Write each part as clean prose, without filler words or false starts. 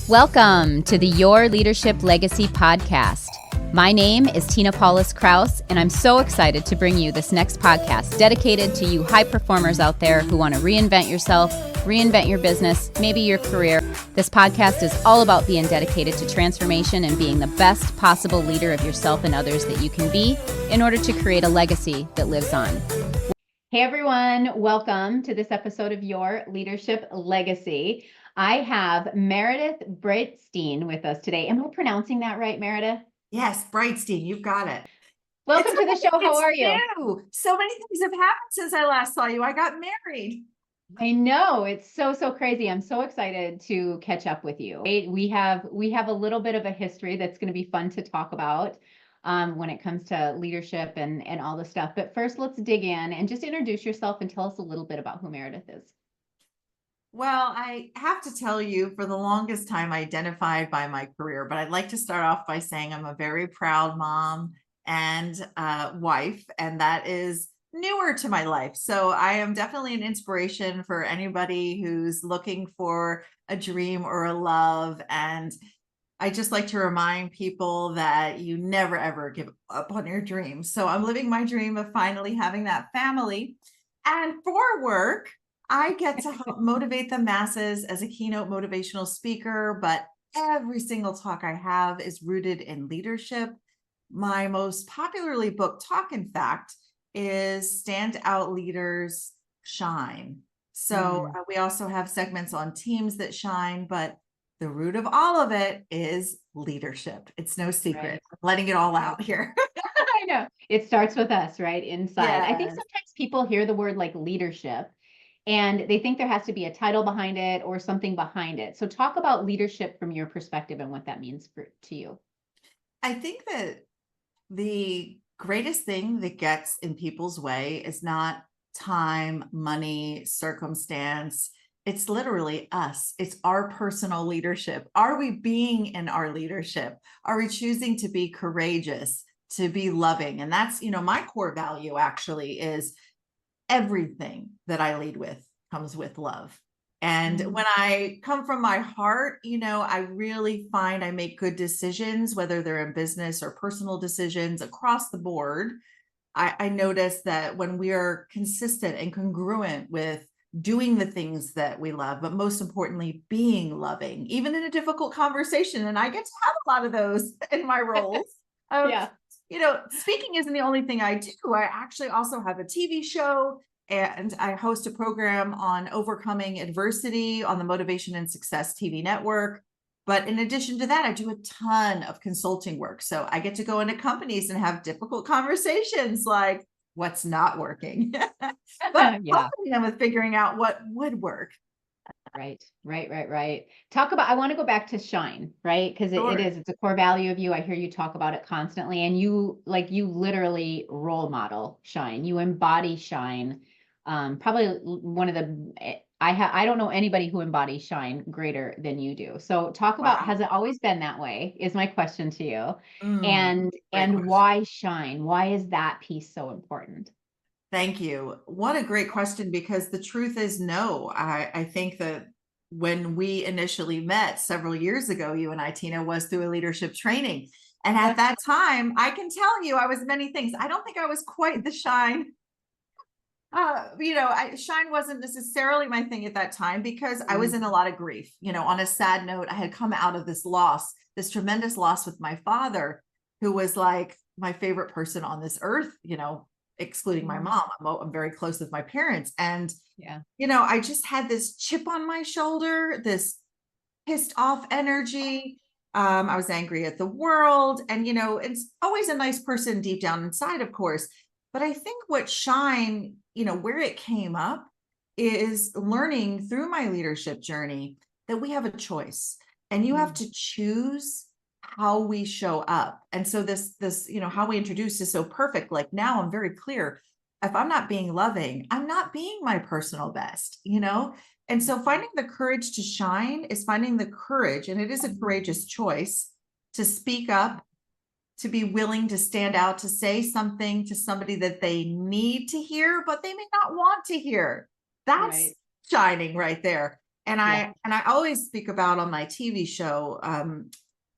Welcome to the Your Leadership Legacy podcast. My name is Tina Paulus-Krause, and I'm so excited to bring you this next podcast dedicated to you high performers out there who want to reinvent yourself, reinvent your business, maybe your career. This podcast is all about being dedicated to transformation and being the best possible leader of yourself and others that you can be in order to create a legacy that lives on. Hey everyone, welcome to this episode of Your Leadership Legacy. I have Meredith Brightstein with us today. Am I pronouncing that right, Meredith? Yes, Breitstein, you've got it. Welcome to the show. How are you? New. So many things have happened since I last saw you. I got married. I know, it's so crazy. I'm so excited to catch up with you. We have a little bit of a history that's going to be fun to talk about when it comes to leadership and all the stuff. But first, let's dig in and just introduce yourself and tell us a little bit about who Meredith is. Well, I have to tell you, for the longest time, I identified by my career, but I'd like to start off by saying I'm a very proud mom and wife, and that is newer to my life. So I am definitely an inspiration for anybody who's looking for a dream or a love. And I just like to remind people that you never, ever give up on your dreams. So I'm living my dream of finally having that family. And for work, I get to help motivate the masses as a keynote motivational speaker, but every single talk I have is rooted in leadership. My most popularly booked talk, in fact, is Stand Out Leaders Shine. So we also have segments on teams that shine, but the root of all of it is leadership. It's no secret. Right. I'm letting it all out here. I know. It starts with us, right? Inside. Yes. I think sometimes people hear the word like leadership and they think there has to be a title behind it or something behind it. So talk about leadership from your perspective and what that means to you. I think that the greatest thing that gets in people's way is not time, money, circumstance. It's literally us. It's our personal leadership. Are we being in our leadership? Are we choosing to be courageous, to be loving? And that's, my core value actually is everything that I lead with comes with love. And when I come from my heart, I really find I make good decisions, whether they're in business or personal decisions across the board. I notice that when we are consistent and congruent with doing the things that we love, but most importantly, being loving, even in a difficult conversation. And I get to have a lot of those in my roles. Yeah. Speaking isn't the only thing I do. I actually also have a TV show and I host a program on overcoming adversity on the Motivation and Success TV network. But in addition to that, I do a ton of consulting work. So I get to go into companies and have difficult conversations like what's not working, but helping them with figuring out what would work. Right. I want to go back to shine, right? Because it's a core value of you. I hear you talk about it constantly, and you literally role model shine. You embody shine. Probably one of the, I don't know anybody who embodies shine greater than you do. So talk about, has it always been that way is my question to you. And why shine? Why is that piece so important? Thank you. What a great question, because the truth is no. I think that when we initially met several years ago, you and I, Tina, was through a leadership training. And at that time, I can tell you I was many things. I don't think I was quite the shine. Shine wasn't necessarily my thing at that time because I was in a lot of grief. On a sad note, I had come out of this loss, this tremendous loss with my father, who was like my favorite person on this earth, excluding my mom. I'm very close with my parents. And, I just had this chip on my shoulder, this pissed off energy. I was angry at the world. And, it's always a nice person deep down inside, of course. But I think what shine, where it came up is learning through my leadership journey that we have a choice and you have to choose how we show up. And so this, how we introduce is so perfect. Like now I'm very clear. If I'm not being loving, I'm not being my personal best, And so finding the courage to shine is finding the courage, and it is a courageous choice to speak up, to be willing to stand out, to say something to somebody that they need to hear, but they may not want to hear. That's shining right there. And I always speak about on my TV show,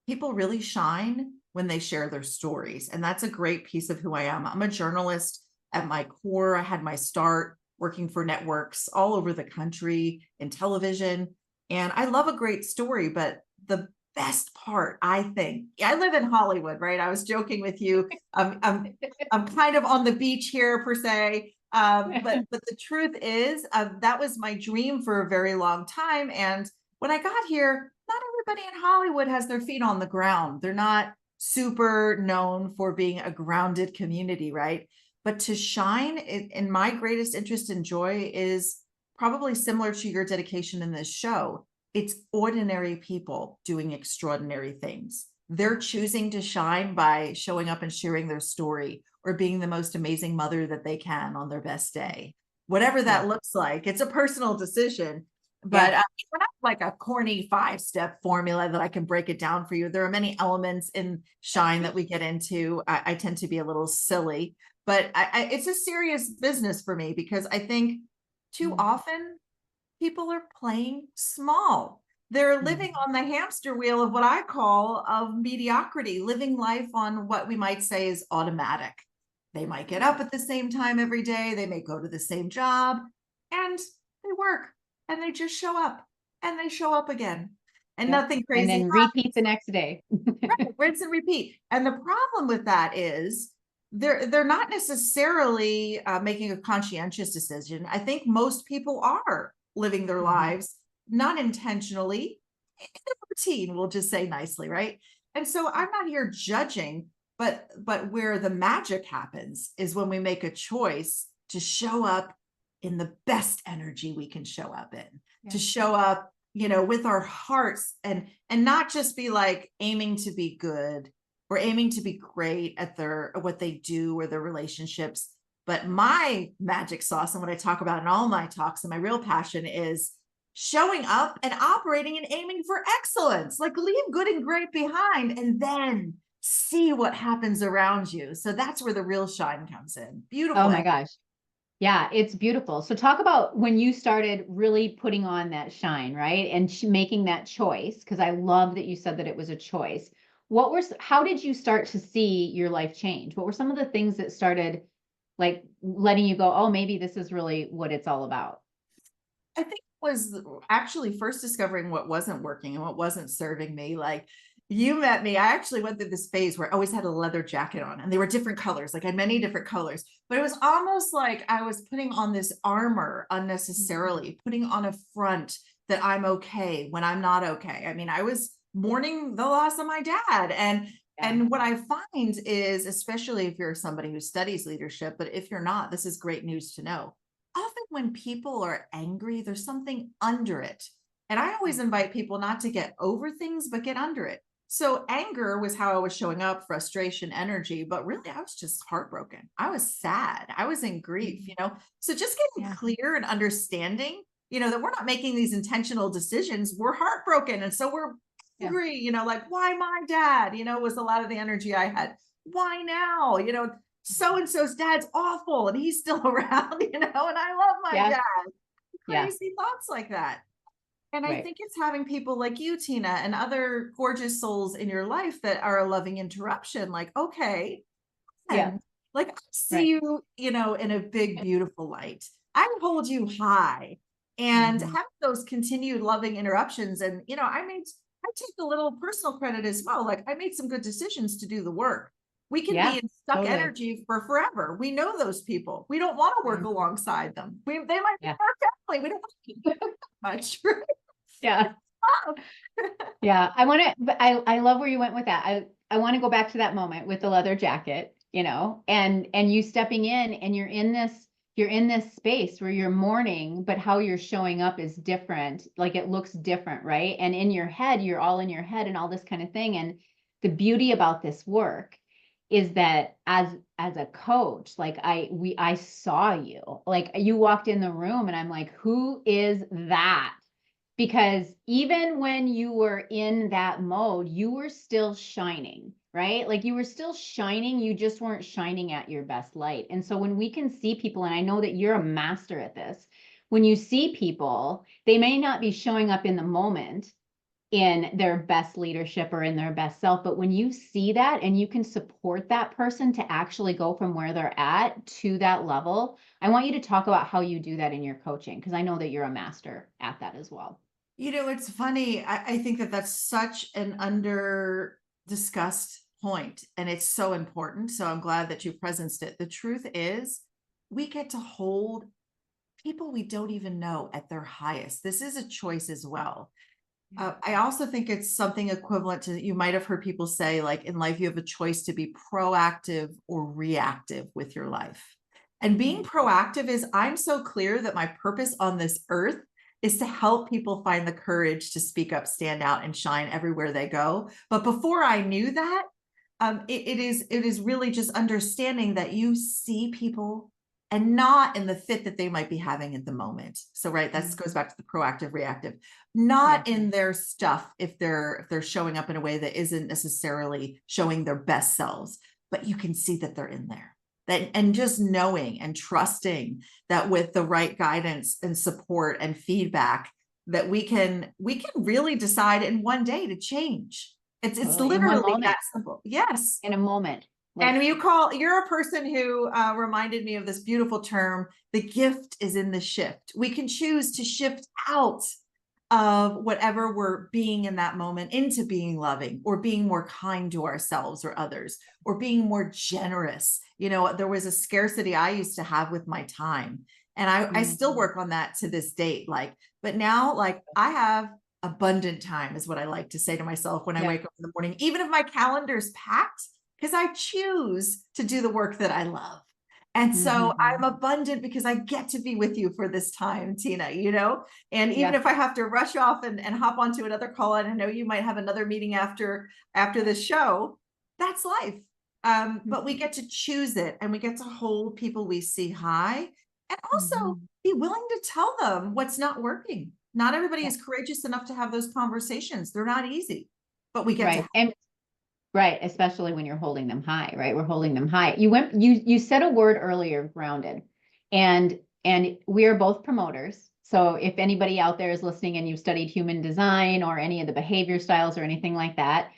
people really shine when they share their stories. And that's a great piece of who I am. I'm a journalist at my core. I had my start working for networks all over the country in television. And I love a great story, but the best part, I think, I live in Hollywood, right? I was joking with you. I'm kind of on the beach here per se. But the truth is, that was my dream for a very long time. And when I got here, not everybody in Hollywood has their feet on the ground. They're not super known for being a grounded community, right? But to shine, in my greatest interest and joy is probably similar to your dedication in this show. It's ordinary people doing extraordinary things. They're choosing to shine by showing up and sharing their story or being the most amazing mother that they can on their best day. Whatever that looks like, it's a personal decision. But we're not like a corny 5-step formula that I can break it down for you. There are many elements in shine that we get into. I tend to be a little silly, but it's a serious business for me because I think too often people are playing small. They're living on the hamster wheel of what I call of mediocrity, living life on what we might say is automatic. They might get up at the same time every day. They may go to the same job and they work and they just show up and they show up again and nothing crazy. And then repeat the next day. Right, rinse and repeat. And the problem with that is they're not necessarily making a conscientious decision. I think most people are living their lives not intentionally in a routine, we'll just say nicely, right? And so I'm not here judging, but where the magic happens is when we make a choice to show up in the best energy we can show up in, to show up, with our hearts and not just be like aiming to be good or aiming to be great at what they do or their relationships. But my magic sauce and what I talk about in all my talks and my real passion is showing up and operating and aiming for excellence. Like leave good and great behind and then see what happens around you. So that's where the real shine comes in. Beautiful. Oh my gosh. Yeah, it's beautiful. So talk about when you started really putting on that shine, right? And making that choice, because I love that you said that it was a choice. How did you start to see your life change? What were some of the things that started like letting you go, oh, maybe this is really what it's all about? I think it was actually first discovering what wasn't working and what wasn't serving me. Like you met me, I actually went through this phase where I always had a leather jacket on and they were different colors. Like I had many different colors, but it was almost like I was putting on this armor unnecessarily, putting on a front that I'm okay when I'm not okay. I mean, I was mourning the loss of my dad. And what I find is, especially if you're somebody who studies leadership, but if you're not, this is great news to know. Often when people are angry, there's something under it. And I always invite people not to get over things, but get under it. So anger was how I was showing up, frustration, energy, but really I was just heartbroken. I was sad. I was in grief, So just getting clear and understanding, that we're not making these intentional decisions. We're heartbroken. And so we're angry, like, why my dad, was a lot of the energy I had. Why now? So-and-so's dad's awful and he's still around, and I love my dad. Crazy thoughts like that. And I think it's having people like you, Tina, and other gorgeous souls in your life that are a loving interruption. Like, okay, like I see you, in a big, beautiful light. I hold you high and have those continued loving interruptions. And, I take a little personal credit as well. Like I made some good decisions to do the work. We can be in stuck energy for forever. We know those people. We don't want to work alongside them. They might be our family. We don't want to much. Yeah. I love where you went with that. I want to go back to that moment with the leather jacket, and you stepping in and you're in this space where you're mourning, but how you're showing up is different. Like it looks different, right? And in your head, you're all in your head and all this kind of thing. And the beauty about this work is that as a coach, like I saw you, like you walked in the room and I'm like, who is that? Because even when you were in that mode, you were still shining, right? Like you were still shining, you just weren't shining at your best light. And so when we can see people, and I know that you're a master at this, when you see people, they may not be showing up in the moment in their best leadership or in their best self, but when you see that and you can support that person to actually go from where they're at to that level, I want you to talk about how you do that in your coaching, because I know that you're a master at that as well. It's funny. I think that that's such an under discussed point, and it's so important. So I'm glad that you presenced it. The truth is, we get to hold people we don't even know at their highest. This is a choice as well. I also think it's something equivalent to, you might have heard people say, like, in life, you have a choice to be proactive or reactive with your life. And being proactive is, I'm so clear that my purpose on this earth is to help people find the courage to speak up, stand out, and shine everywhere they go. But before I knew that, it is really just understanding that you see people and not in the fit that they might be having at the moment. So, right, that goes back to the proactive, reactive, not in their stuff if they're showing up in a way that isn't necessarily showing their best selves, but you can see that they're in there. That, and just knowing and trusting that with the right guidance and support and feedback, that we can really decide in one day to change. It's literally that simple. Yes. In a moment. And you're a person who reminded me of this beautiful term, the gift is in the shift. We can choose to shift out of whatever we're being in that moment into being loving, or being more kind to ourselves or others, or being more generous. There was a scarcity I used to have with my time, and I still work on that to this date. But now, I have abundant time, is what I like to say to myself when I wake up in the morning, even if my calendar's packed, because I choose to do the work that I love. And so I'm abundant because I get to be with you for this time, Tina, and even if I have to rush off and hop onto another call, and I know you might have another meeting after this show, that's life. But we get to choose it, and we get to hold people we see high, and also be willing to tell them what's not working. Not everybody is courageous enough to have those conversations. They're not easy, but we get to. Right. Especially when you're holding them high, right? We're holding them high. You said a word earlier, grounded, and we are both promoters. So if anybody out there is listening and you've studied human design or any of the behavior styles or anything like that,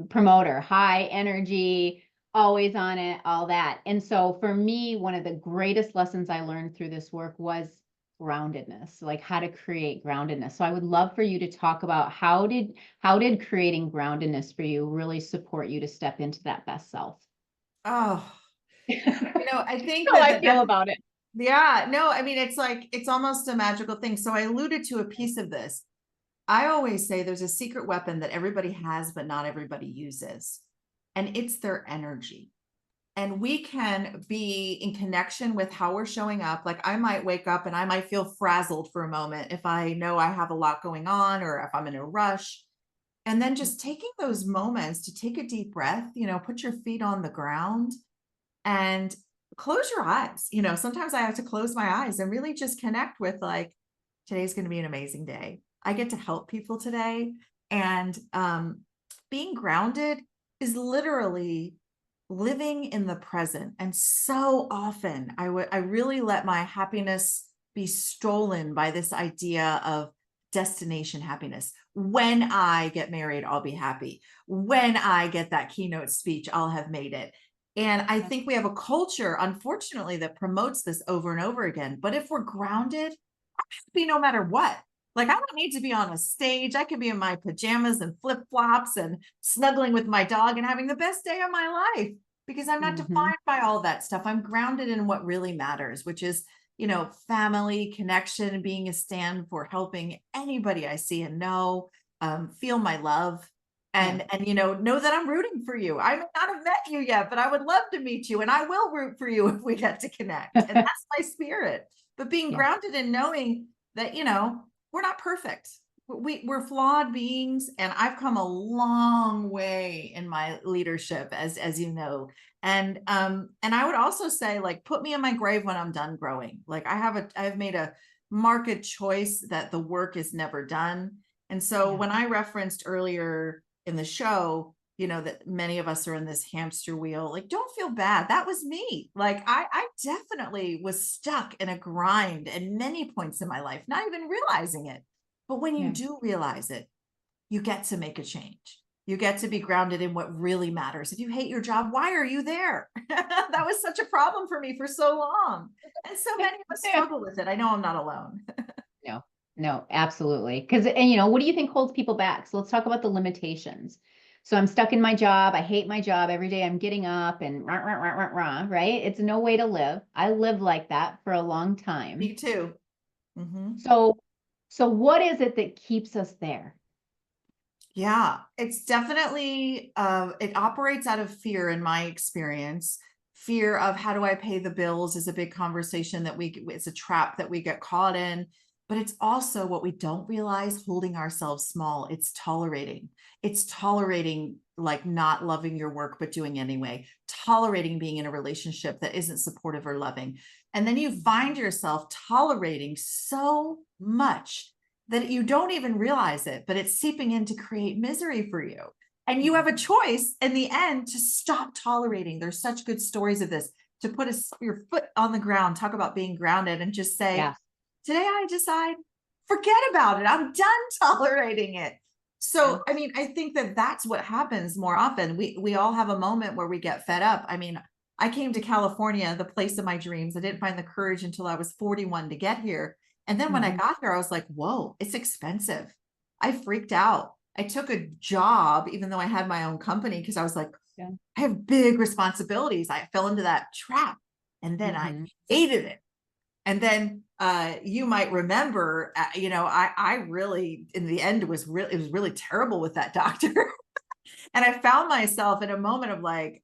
promoter, high energy, always on it, all that. And so for me, one of the greatest lessons I learned through this work was groundedness, like how to create groundedness. So I would love for you to talk about how did creating groundedness for you really support you to step into that best self? Oh, I think how I feel about it. Yeah, no, I mean, it's almost a magical thing. So I alluded to a piece of this. I always say there's a secret weapon that everybody has, but not everybody uses, and it's their energy. And we can be in connection with how we're showing up. Like, I might wake up and I might feel frazzled for a moment if I know I have a lot going on, or if I'm in a rush. And then just taking those moments to take a deep breath, put your feet on the ground and close your eyes. Sometimes I have to close my eyes and really just connect with, like, today's going to be an amazing day. I get to help people today. And being grounded is literally living in the present. And so often I really let my happiness be stolen by this idea of destination happiness. When I get married, I'll be happy. When I get that keynote speech, I'll have made it. And I think we have a culture, unfortunately, that promotes this over and over again. But if we're grounded, I'm happy no matter what. Like, I don't need to be on a stage. I could be in my pajamas and flip-flops and snuggling with my dog and having the best day of my life, because I'm not defined by all that stuff. I'm grounded in what really matters, which is, family, connection, being a stand for helping anybody I see and know, feel my love, and know that I'm rooting for you. I may not have met you yet, but I would love to meet you, and I will root for you if we get to connect. And that's my spirit. But being grounded in knowing that, we're not perfect. We're flawed beings, and I've come a long way in my leadership, as you know. And I would also say, like, put me in my grave when I'm done growing. Like, I've made a marked choice that the work is never done. And so when I referenced earlier in the show, that many of us are in this hamster wheel. Like, don't feel bad. That was me. Like, I definitely was stuck in a grind at many points in my life, not even realizing it. But when you do realize it, you get to make a change. You get to be grounded in what really matters. If you hate your job, why are you there? That was such a problem for me for so long. And so many of us struggle with it. I know I'm not alone. No, absolutely. And what do you think holds people back? So let's talk about the limitations. So I'm stuck in my job. I hate my job. Every day I'm getting up and rah, rah, rah, rah, rah, right? It's no way to live. I lived like that for a long time. Me too. Mm-hmm. So what is it that keeps us there? Yeah, it's definitely, it operates out of fear in my experience. Fear of how do I pay the bills is a big conversation it's a trap that we get caught in. But it's also what we don't realize, holding ourselves small. It's tolerating. It's tolerating like not loving your work, but doing anyway, tolerating being in a relationship that isn't supportive or loving. And then you find yourself tolerating so much that you don't even realize it, but it's seeping in to create misery for you. And you have a choice in the end to stop tolerating. There's such good stories of this, to put your foot on the ground, talk about being grounded, and just say, today I decide, forget about it. I'm done tolerating it. So, I mean, I think that that's what happens more often. We all have a moment where we get fed up. I mean, I came to California, the place of my dreams. I didn't find the courage until I was 41 to get here. And then when I got here, I was like, whoa, it's expensive. I freaked out. I took a job, even though I had my own company, because I was like, I have big responsibilities. I fell into that trap, and then I hated it. And then you might remember, I really, in the end, it was really terrible with that doctor. And I found myself in a moment of like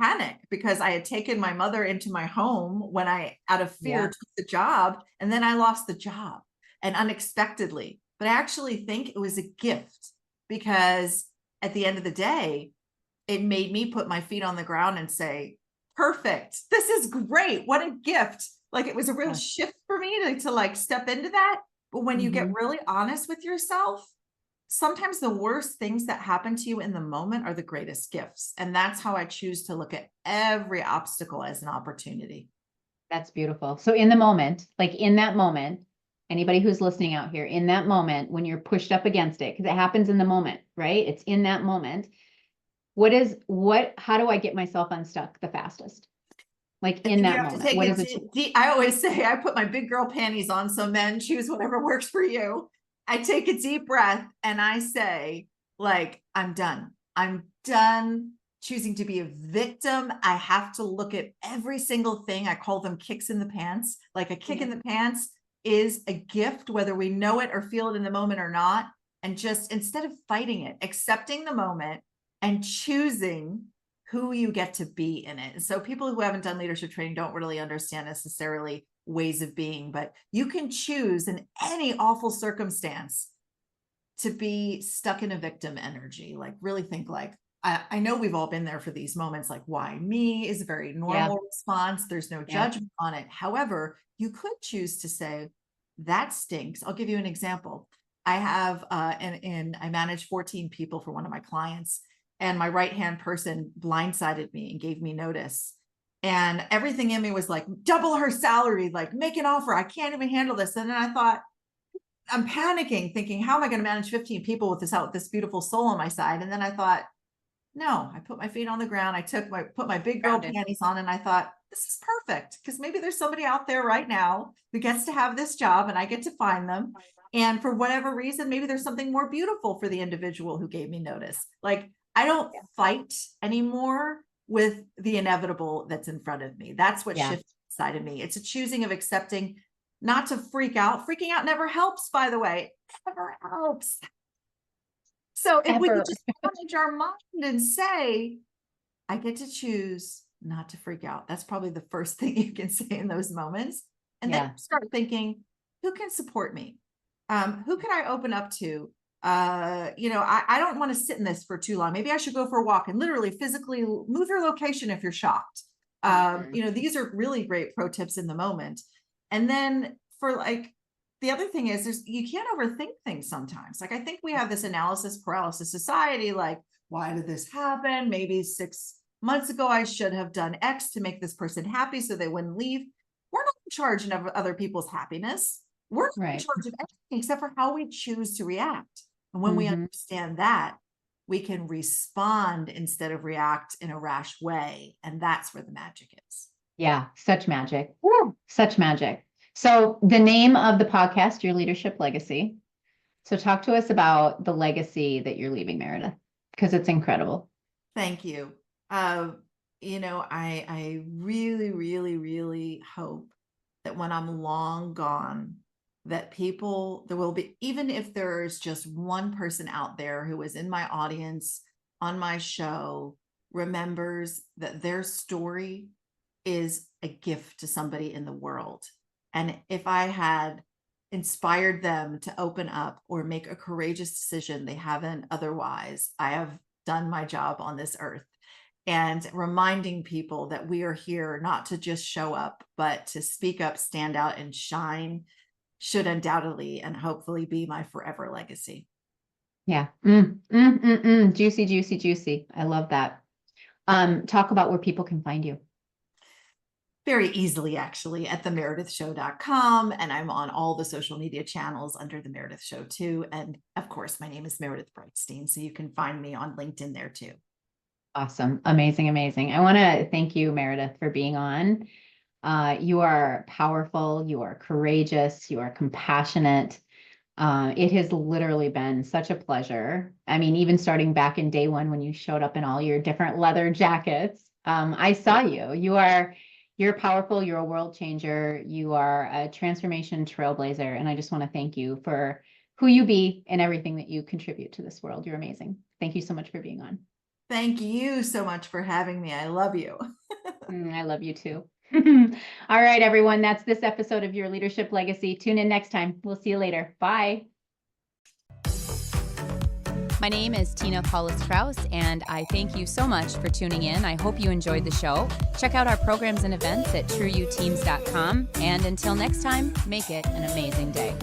panic, because I had taken my mother into my home when I, out of fear, took the job, and then I lost the job, and unexpectedly. But I actually think it was a gift, because at the end of the day, it made me put my feet on the ground and say, perfect, this is great. What a gift. Like, it was a real shift for me to like step into that. But when you get really honest with yourself, sometimes the worst things that happen to you in the moment are the greatest gifts. And that's how I choose to look at every obstacle as an opportunity. That's beautiful. So in the moment, like in that moment, anybody who's listening out here, in that moment, when you're pushed up against it, because it happens in the moment, right? It's in that moment. How do I get myself unstuck the fastest? Like in that moment, what is it? I always say, I put my big girl panties on. So men, choose whatever works for you. I take a deep breath and I say, like, I'm done. I'm done choosing to be a victim. I have to look at every single thing. I call them kicks in the pants. Like, a kick in the pants is a gift, whether we know it or feel it in the moment or not. And just, instead of fighting it, accepting the moment and choosing who you get to be in it. And so people who haven't done leadership training don't really understand necessarily ways of being, but you can choose in any awful circumstance to be stuck in a victim energy. Like, really think like, I know we've all been there for these moments, like, why me is a very normal response. There's no judgment on it. However, you could choose to say, that stinks. I'll give you an example. I have, I manage 14 people for one of my clients, and my right-hand person blindsided me and gave me notice. And everything in me was like, double her salary, like, make an offer. I can't even handle this. And then I thought, I'm panicking, thinking, how am I going to manage 15 people with this beautiful soul on my side? And then I thought, no, I put my feet on the ground. I put my big girl panties on, and I thought, this is perfect, because maybe there's somebody out there right now who gets to have this job, and I get to find them. And for whatever reason, maybe there's something more beautiful for the individual who gave me notice. Like, I don't fight anymore with the inevitable that's in front of me. That's what shifted inside of me. It's a choosing of accepting, not to freak out. Freaking out never helps, by the way. It never helps. So if we could just manage our mind and say, I get to choose not to freak out. That's probably the first thing you can say in those moments. And then start thinking, who can support me? Who can I open up to? I don't want to sit in this for too long. Maybe I should go for a walk and literally physically move your location if you're shocked. These are really great pro tips in the moment. And then for like the other thing is you can't overthink things sometimes. Like I think we have this analysis paralysis society, like, why did this happen? Maybe 6 months ago, I should have done X to make this person happy so they wouldn't leave. We're not in charge of other people's happiness. We're not in charge of anything except for how we choose to react. And when we understand that, we can respond instead of react in a rash way. And that's where the magic is. Yeah, such magic. Woo, such magic. So the name of the podcast, Your Leadership Legacy. So talk to us about the legacy that you're leaving, Meredith, because it's incredible. Thank you. I really, really, really hope that when I'm long gone, that there will be, even if there's just one person out there who is in my audience, on my show, remembers that their story is a gift to somebody in the world. And if I had inspired them to open up or make a courageous decision they haven't otherwise, I have done my job on this earth. And reminding people that we are here not to just show up, but to speak up, stand out, and shine should undoubtedly and hopefully be my forever legacy. Yeah. Juicy, juicy, juicy. I love that. Talk about where people can find you. Very easily, actually, at themeredithshow.com. And I'm on all the social media channels under The Meredith Show too. And of course, my name is Meredith Brightstein. So you can find me on LinkedIn there too. Awesome. Amazing. Amazing. I want to thank you, Meredith, for being on. You are powerful. You are courageous. You are compassionate. It has literally been such a pleasure. I mean, even starting back in day one, when you showed up in all your different leather jackets, I saw you. You're powerful. You're a world changer. You are a transformation trailblazer. And I just want to thank you for who you be and everything that you contribute to this world. You're amazing. Thank you so much for being on. Thank you so much for having me. I love you. I love you too. All right, everyone. That's this episode of Your Leadership Legacy. Tune in next time. We'll see you later. Bye. My name is Tina Paulus-Krause, and I thank you so much for tuning in. I hope you enjoyed the show. Check out our programs and events at trueyouteams.com. And until next time, make it an amazing day.